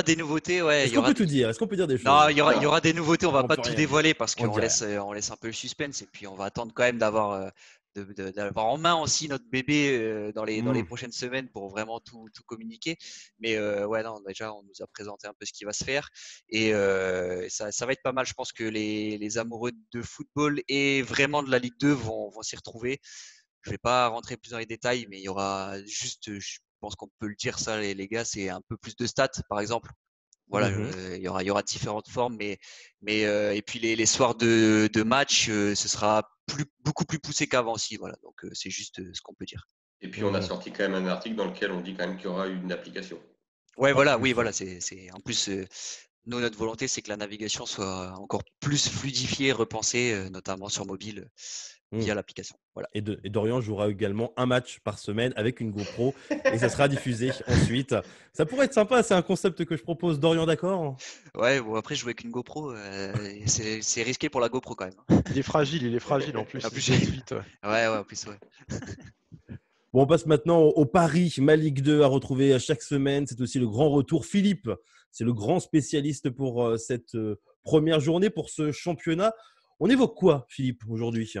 des nouveautés. Est-ce qu'on peut tout dire ? Est-ce qu'on peut dire des choses ? Non, il y aura des nouveautés. On ne va pas tout dévoiler parce qu'on laisse un peu le suspense. Et puis, on va attendre quand même d'avoir d'avoir en main aussi notre bébé dans les Mmh. prochaines semaines pour vraiment tout communiquer. Mais ouais, non, déjà, on nous a présenté un peu ce qui va se faire. Et ça va être pas mal. Je pense que les amoureux de football et vraiment de la Ligue 2 vont s'y retrouver. Je vais pas rentrer plus dans les détails, mais il y aura juste, je pense qu'on peut le dire ça, les gars, c'est un peu plus de stats, par exemple. Voilà, Mmh. il y aura différentes formes, mais et puis les soirs de match, ce sera beaucoup plus poussé qu'avant aussi. Voilà, donc c'est juste ce qu'on peut dire. Et puis, on a Mmh. sorti quand même un article dans lequel on dit quand même qu'il y aura une application. Ouais, En voilà, oui, plus, ouais. voilà, c'est en plus nous notre volonté c'est que la navigation soit encore plus fluidifiée, repensée, notamment sur mobile Mmh. via l'application. Voilà. Et Dorian jouera également un match par semaine avec une GoPro et ça sera diffusé ensuite. Ça pourrait être sympa, c'est un concept que je propose. Dorian, d'accord? Ouais, bon après jouer avec une GoPro, c'est risqué pour la GoPro quand même. Il est fragile en plus, En il plus, se blesse vite. Ouais. ouais, en plus, ouais. Bon, on passe maintenant au Paris, ma Ligue 2 à retrouver chaque semaine. C'est aussi le grand retour. Philippe, c'est le grand spécialiste pour cette première journée, pour ce championnat. On évoque quoi, Philippe, aujourd'hui?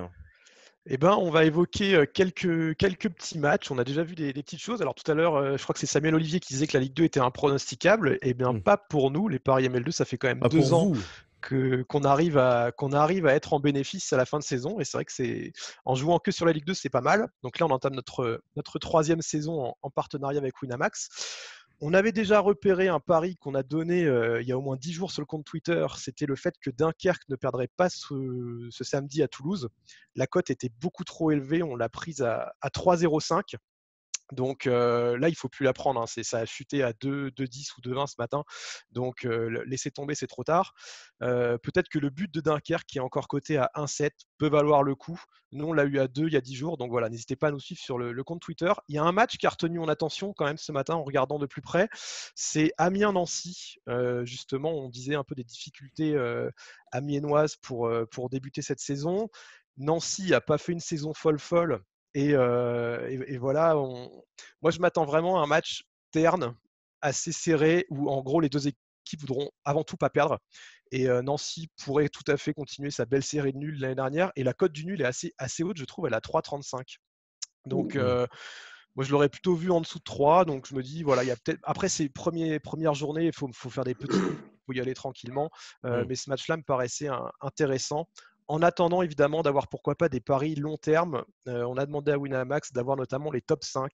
Eh ben, on va évoquer quelques petits matchs. On a déjà vu des petites choses. Alors tout à l'heure, je crois que c'est Samuel Olivier qui disait que la Ligue 2 était impronosticable. Eh bien, Hmm. pas pour nous, les Paris ML2. Ça fait quand même Pas pour 2 ans vous. qu'on arrive à être en bénéfice à la fin de saison. Et c'est vrai que c'est en jouant que sur la Ligue 2, c'est pas mal. Donc là, on entame notre troisième saison en partenariat avec Winamax. On avait déjà repéré un pari qu'on a donné il y a au moins 10 jours sur le compte Twitter. C'était le fait que Dunkerque ne perdrait pas ce samedi à Toulouse. La cote était beaucoup trop élevée. On l'a prise à 3,05. Donc là, il ne faut plus la prendre. Hein. Ça a chuté à 2,10 ou 2,20 ce matin. Donc laissez tomber, c'est trop tard. Peut-être que le but de Dunkerque, qui est encore coté à 1,7, peut valoir le coup. Nous, on l'a eu à 2 il y a 10 jours. Donc voilà, n'hésitez pas à nous suivre sur le compte Twitter. Il y a un match qui a retenu mon attention quand même ce matin en regardant de plus près. C'est Amiens-Nancy. Justement, on disait un peu des difficultés amiénoises pour débuter cette saison. Nancy n'a pas fait une saison folle. Et voilà, moi je m'attends vraiment à un match terne, assez serré, où en gros les deux équipes voudront avant tout pas perdre. Et Nancy pourrait tout à fait continuer sa belle série de nuls l'année dernière. Et la cote du nul est assez haute, je trouve, elle est à 3,35. Donc Mmh. moi je l'aurais plutôt vu en dessous de 3. Donc je me dis, voilà, il y a peut-être. Après ces premières journées, il faut faire des petits coups, il faut y aller tranquillement. Mmh. Mais ce match-là me paraissait intéressant. En attendant évidemment d'avoir pourquoi pas des paris long terme, on a demandé à Winamax d'avoir notamment les top 5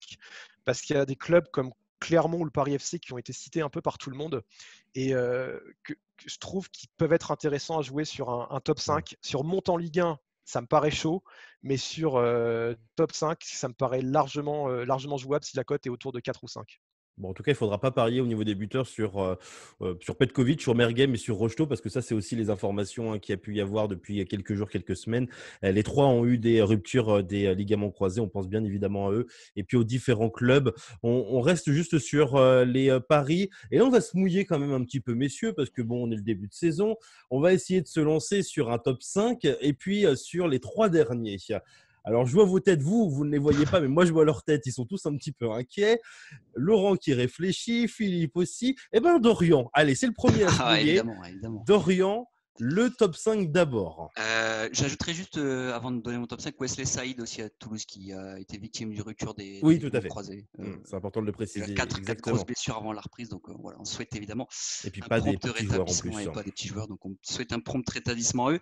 parce qu'il y a des clubs comme Clermont ou le Paris FC qui ont été cités un peu par tout le monde et que je trouve qu'ils peuvent être intéressants à jouer sur un top Mmh. 5. Sur monte en Ligue 1, ça me paraît chaud, mais sur top 5, ça me paraît largement jouable si la cote est autour de 4 ou 5. Bon, en tout cas, il ne faudra pas parier au niveau des buteurs sur Petkovic, sur Merguem et sur Rocheteau, parce que ça, c'est aussi les informations qu'il y a pu y avoir depuis quelques jours, quelques semaines. Les trois ont eu des ruptures des ligaments croisés. On pense bien évidemment à eux et puis aux différents clubs. On reste juste sur les paris. Et là, on va se mouiller quand même un petit peu, messieurs, parce que bon, on est le début de saison. On va essayer de se lancer sur un top 5 et puis sur les trois derniers. Alors, je vois vos têtes, vous ne les voyez pas, mais moi, je vois leurs têtes. Ils sont tous un petit peu inquiets. Laurent qui réfléchit, Philippe aussi. Eh bien, Dorian, allez, c'est le premier à se Ah, mouiller. évidemment, évidemment. Dorian, le top 5 d'abord. J'ajouterais juste, avant de donner mon top 5, Wesley Saïd aussi à Toulouse qui a été victime d'une rupture des Oui, tout à ligaments fait. croisés. C'est important de le Déjà préciser, 4 grosses exactement. blessures avant la reprise, donc voilà, on souhaite évidemment Et puis un pas des prompt petits joueurs en rétablissement plus. et pas des petits joueurs, donc on souhaite un prompt rétablissement à eux.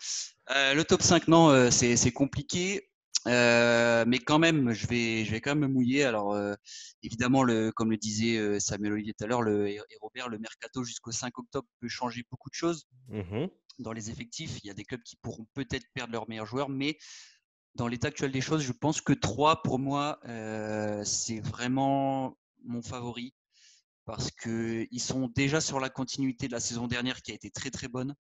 Le top 5, non, c'est compliqué. Mais quand même, je vais quand même me mouiller. Alors, évidemment, comme le disait Samuel Olivier tout à l'heure, et Robert, le mercato jusqu'au 5 octobre peut changer beaucoup de choses Mhm. dans les effectifs. Il y a des clubs qui pourront peut-être perdre leurs meilleurs joueurs, mais dans l'état actuel des choses, je pense que 3, pour moi, c'est vraiment mon favori parce qu'ils sont déjà sur la continuité de la saison dernière qui a été très très bonne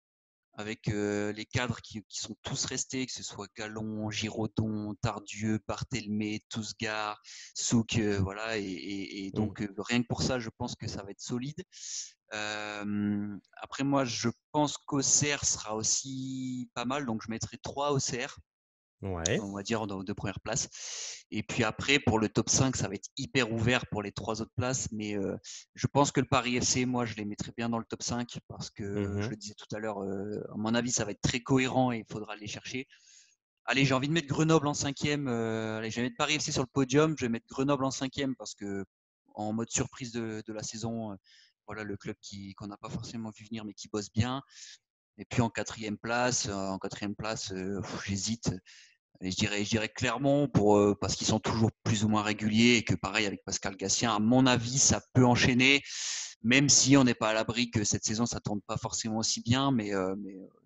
avec les cadres qui sont tous restés, que ce soit Gallon, Giraudon, Tardieu, Barthelmé, Tousgar, Souk, voilà, et donc rien que pour ça, je pense que ça va être solide. Après moi, je pense qu'Auxerre sera aussi pas mal, donc je mettrai 3 Auxerre, Ouais. on va dire aux 2 premières places. Et puis après, pour le top 5, ça va être hyper ouvert pour les 3 autres places, mais je pense que le Paris FC, moi, je les mettrai bien dans le top 5 parce que, je Mhm. le disais tout à l'heure, à mon avis, ça va être très cohérent et il faudra les chercher. Allez, j'ai envie de mettre Grenoble en 5e. Allez, je vais mettre Paris FC sur le podium. Je vais mettre Grenoble en 5e parce que en mode surprise de la saison, voilà le club qu'on n'a pas forcément vu venir mais qui bosse bien. Et puis en quatrième place, j'hésite. Et je dirais Clermont parce qu'ils sont toujours plus ou moins réguliers et que pareil avec Pascal Gatien, à mon avis, ça peut enchaîner, même si on n'est pas à l'abri que cette saison ça tourne pas forcément aussi bien, mais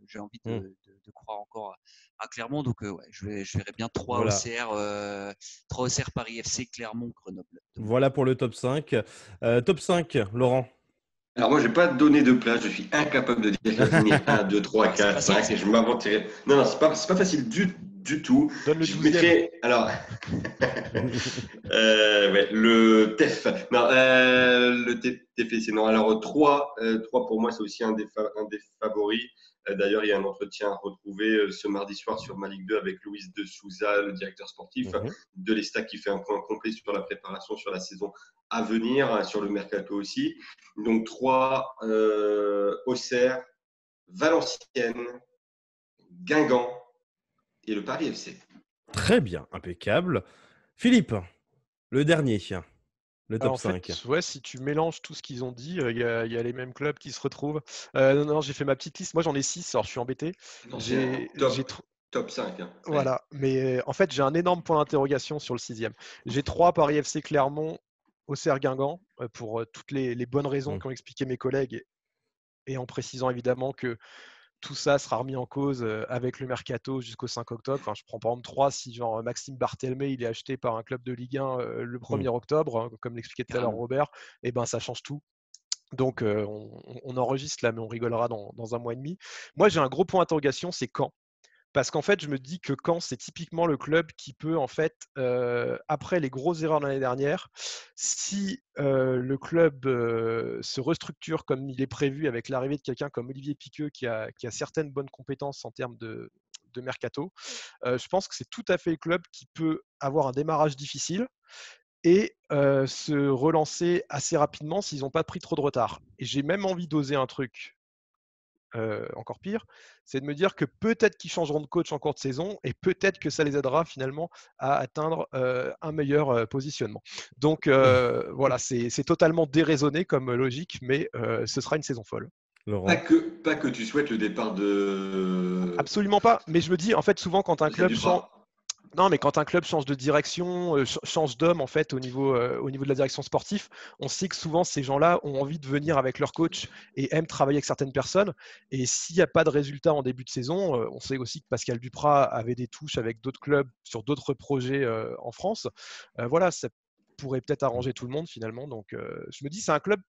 j'ai envie de croire encore à Clermont. Donc ouais, je verrais bien 3 Voilà. OCR, 3 OCR Paris FC, Clermont, Grenoble. Voilà pour le top 5. Top 5, Laurent. Alors moi, je vais pas donner de place. Je suis incapable de dire qu'il va finir 1, 2, 3, 4, 5 et je m'inventerai. Non, c'est pas facile du tout. Donne le Je 12e. mettrai, alors, ouais, le TEF. Non, le TFC. Non, alors 3 pour moi, c'est aussi un des favoris. D'ailleurs, il y a un entretien à retrouver ce mardi soir sur Ma Ligue 2 avec Louis de Souza, le directeur sportif de l'Estac, qui fait un point complet sur la préparation sur la saison à venir, sur le mercato aussi. Donc 3, Auxerre, Valenciennes, Guingamp et le Paris FC. Très bien, impeccable. Philippe, le dernier, le top 5. Fait, ouais, si tu mélanges tout ce qu'ils ont dit, il y a les mêmes clubs qui se retrouvent. Non, j'ai fait ma petite liste. Moi, j'en ai 6, alors je suis embêté. Top 5. Hein. Voilà, mais en fait, j'ai un énorme point d'interrogation sur le 6e. J'ai 3 Paris FC Clermont, Auxerre Guingamp, pour toutes les bonnes raisons qu'ont expliqué mes collègues, et en précisant évidemment que tout ça sera remis en cause avec le mercato jusqu'au 5 octobre. Enfin, je prends par exemple 3, si genre Maxime Barthelme il est acheté par un club de Ligue 1 le 1er octobre, hein, comme l'expliquait tout à l'heure Robert, et ben ça change tout. Donc on enregistre là, mais on rigolera dans un mois et demi. Moi, j'ai un gros point d'interrogation, c'est Caen. Parce qu'en fait, je me dis que Caen, c'est typiquement le club qui peut, en fait, après les grosses erreurs de l'année dernière, si le club se restructure comme il est prévu avec l'arrivée de quelqu'un comme Olivier Piqueux qui a certaines bonnes compétences en termes de mercato, je pense que c'est tout à fait le club qui peut avoir un démarrage difficile et se relancer assez rapidement s'ils n'ont pas pris trop de retard. Et j'ai même envie d'oser un truc encore pire, c'est de me dire que peut-être qu'ils changeront de coach en cours de saison et peut-être que ça les aidera finalement à atteindre un meilleur positionnement. Donc voilà, c'est totalement déraisonné comme logique, mais ce sera une saison folle. Laurent. Pas que tu souhaites le départ de… Absolument pas, mais je me dis en fait souvent quand un club change… Non, mais quand un club change de direction, change d'homme en fait au niveau de la direction sportive, on sait que souvent ces gens-là ont envie de venir avec leur coach et aiment travailler avec certaines personnes. Et s'il n'y a pas de résultat en début de saison, on sait aussi que Pascal Duprat avait des touches avec d'autres clubs sur d'autres projets en France. Voilà, ça pourrait peut-être arranger tout le monde finalement. Donc je me dis c'est un club,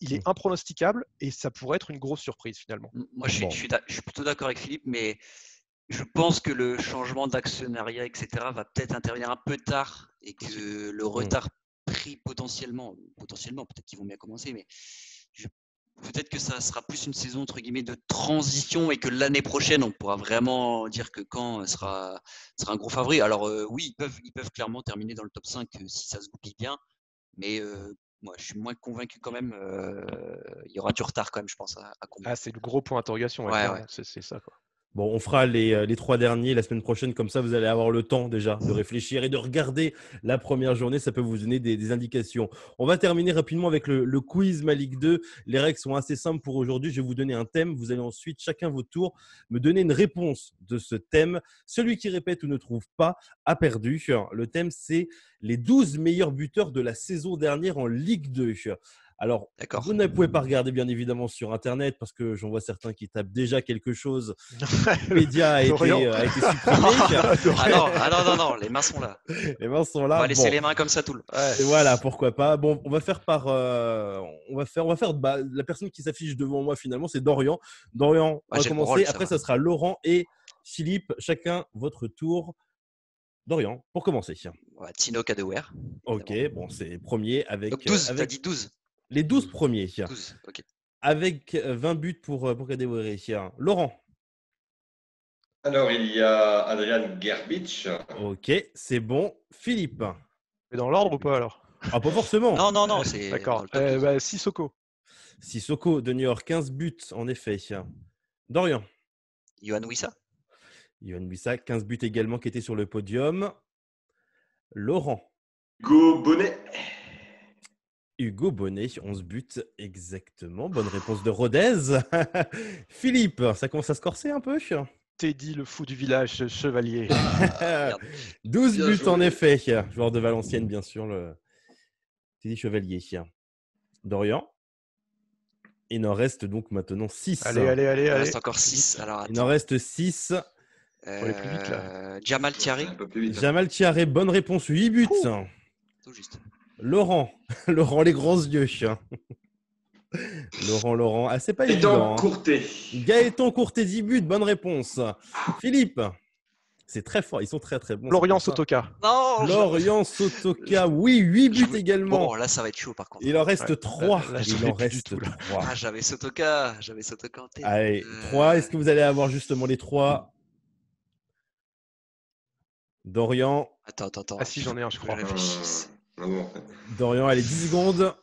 il est impronosticable et ça pourrait être une grosse surprise finalement. Moi je suis plutôt d'accord avec Philippe, mais je pense que le changement d'actionnariat, etc., va peut-être intervenir un peu tard et que le retard pris potentiellement, peut-être qu'ils vont bien commencer, mais peut-être que ça sera plus une saison entre guillemets de transition et que l'année prochaine, on pourra vraiment dire que Caen sera un gros favori. Alors oui, ils peuvent clairement terminer dans le top 5 si ça se goupille bien, mais moi, je suis moins convaincu quand même. Il y aura du retard quand même, je pense, à combler. Ah, c'est le gros point d'interrogation. Ouais. C'est ça, quoi. Bon, on fera les 3 derniers la semaine prochaine, comme ça vous allez avoir le temps déjà de réfléchir et de regarder la première journée, ça peut vous donner des indications. On va terminer rapidement avec le quiz Ma Ligue 2. Les règles sont assez simples pour aujourd'hui, je vais vous donner un thème, vous allez ensuite chacun votre tour me donner une réponse de ce thème. Celui qui répète ou ne trouve pas a perdu. Le thème c'est les 12 meilleurs buteurs de la saison dernière en Ligue 2. Alors, vous ne pouvez pas regarder bien évidemment sur Internet parce que j'en vois certains qui tapent déjà quelque chose. Wikipédia a été supprimé. Non, les mains sont là. Les mains sont là. On va laisser les mains comme ça tout le temps. Et voilà, pourquoi pas. Bon, on va faire la personne qui s'affiche devant moi finalement, c'est Dorian. Dorian, on va commencer. Après, ça sera Laurent et Philippe. Chacun votre tour. Dorian, pour commencer. Tino Kadewere. Ok, bon, c'est premier avec. Donc 12, t'as dit 12. Les 12 premiers. 12, ok. Avec 20 buts pour Kadewere. Laurent. Alors, il y a Adrian Gerbic. Ok, c'est bon. Philippe. Mais dans l'ordre ou pas alors? Ah, pas forcément. Non, c'est… D'accord. Sissoko. Sissoko de New York, 15 buts en effet. Dorian. Yohan Wissa. Yohan Wissa, 15 buts également qui étaient sur le podium. Laurent. Hugo Bonnet. Hugo Bonnet, 11 buts exactement. Bonne réponse de Rodez. Philippe, ça commence à se corser un peu. Teddy, le fou du village, Chevalier. 12 Bien buts joué. en effet. Joueur de Valenciennes, bien sûr, le Teddy Chevalier. Dorian. Il en reste donc maintenant 6. Allez. Il reste encore 6. Alors, Il en attends. reste 6. Faut aller plus vite, là. Jamal Thierry. Un peu plus vite. Jamal Thiaré, bonne réponse, 8 buts. Tout juste. Laurent. Laurent, les grands yeux. Laurent. Ah, c'est pas évident. Étant courté. Gaëtan Courtet, 10 buts, bonne réponse. Philippe. C'est très fort, ils sont très très bons. Lorient C'est pour Sotoka. Non ça. Lorient Sotoka, oui, 8 buts également. Bon, là, ça va être chaud par contre. Il en reste Ouais. 3. Là, je Il l'ai en plus du reste tout, là. 3. Ah, j'avais Sotoka en tête. Allez, 3. Est-ce que vous allez avoir justement les 3? Dorian. Attends. Ah si, j'en ai un, je crois. Je réfléchisse. Ah bon. Dorian, allez, 10 secondes.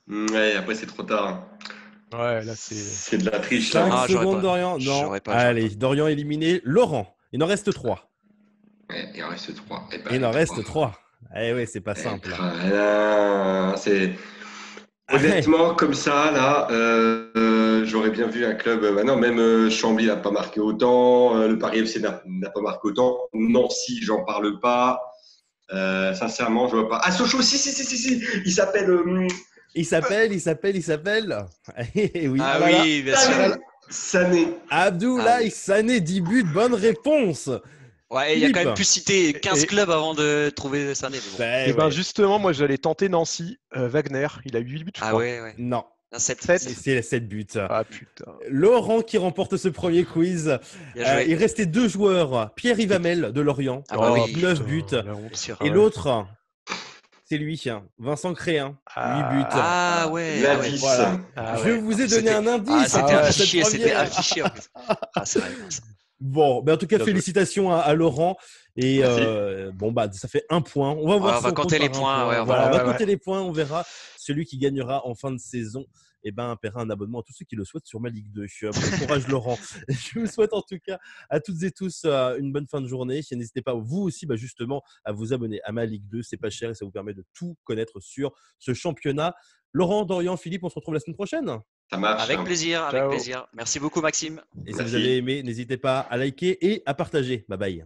Ouais, après c'est trop tard. Ouais, là, c'est. C'est de la triche. 5 Là. Ah, j'aurais secondes, pas. Dorian. Non. J'aurais pas. Allez, Dorian éliminé. Laurent, il en reste 3. Ouais, il en reste 3. Il en reste 3. Eh oui, c'est pas simple. C'est honnêtement comme ça là. J'aurais bien vu un club. Non, même Chambly n'a pas marqué autant. Le Paris FC n'a pas marqué autant. Nancy, j'en parle pas. Sincèrement, je vois pas. Ah, Sochaux, si. Il s'appelle. Il s'appelle. Eh oui. Ah voilà. oui, bien sûr. Sané. Abdoulaye Ah. Sané, 10 buts, bonne réponse. Ouais, il y a quand Philippe. même pu citer 15 Et- clubs avant de trouver Sané. Mais bon. Ben Et ben ouais. justement, moi, j'allais tenter Nancy. Wagner, il a 8 buts, je Ah crois. ouais. Non, Un 7. Sept. c'est 7 buts. Ah putain. Laurent qui remporte ce premier quiz. Bien joué. Il restait 2 joueurs. Pierre Yvamel de Lorient, Ah bah oui. 9 putain, buts. la honte. Bien sûr. Et l'autre, c'est lui, Vincent Créin, 8 buts. Ah ouais. L'indice. Voilà. Ah Je ouais. vous ai donné C'était- un indice. Ah, c'était Ah ouais. affiché, cette c'était première. affiché en plus. Ah, c'est vrai. Ça. Bon, ben en tout cas, Bien joué. félicitations à Laurent. Et Merci. bon, bah, ça fait 1 point. On va voir Ouais, on si va compte compter les par un points, point. ouais, on Voilà, va- on va ouais, compter les points. On verra celui qui gagnera en fin de saison. Eh ben, paiera un abonnement à tous ceux qui le souhaitent sur ma Ligue 2. Bon courage, Laurent. Je vous souhaite en tout cas à toutes et tous une bonne fin de journée. N'hésitez pas, vous aussi, bah, justement, à vous abonner à ma Ligue 2. C'est pas cher et ça vous permet de tout connaître sur ce championnat. Laurent, Dorian, Philippe, on se retrouve la semaine prochaine. Ça marche. Avec plaisir, avec Ciao. plaisir. Merci beaucoup, Maxime. Et si Merci. vous avez aimé, n'hésitez pas à liker et à partager. Bye bye.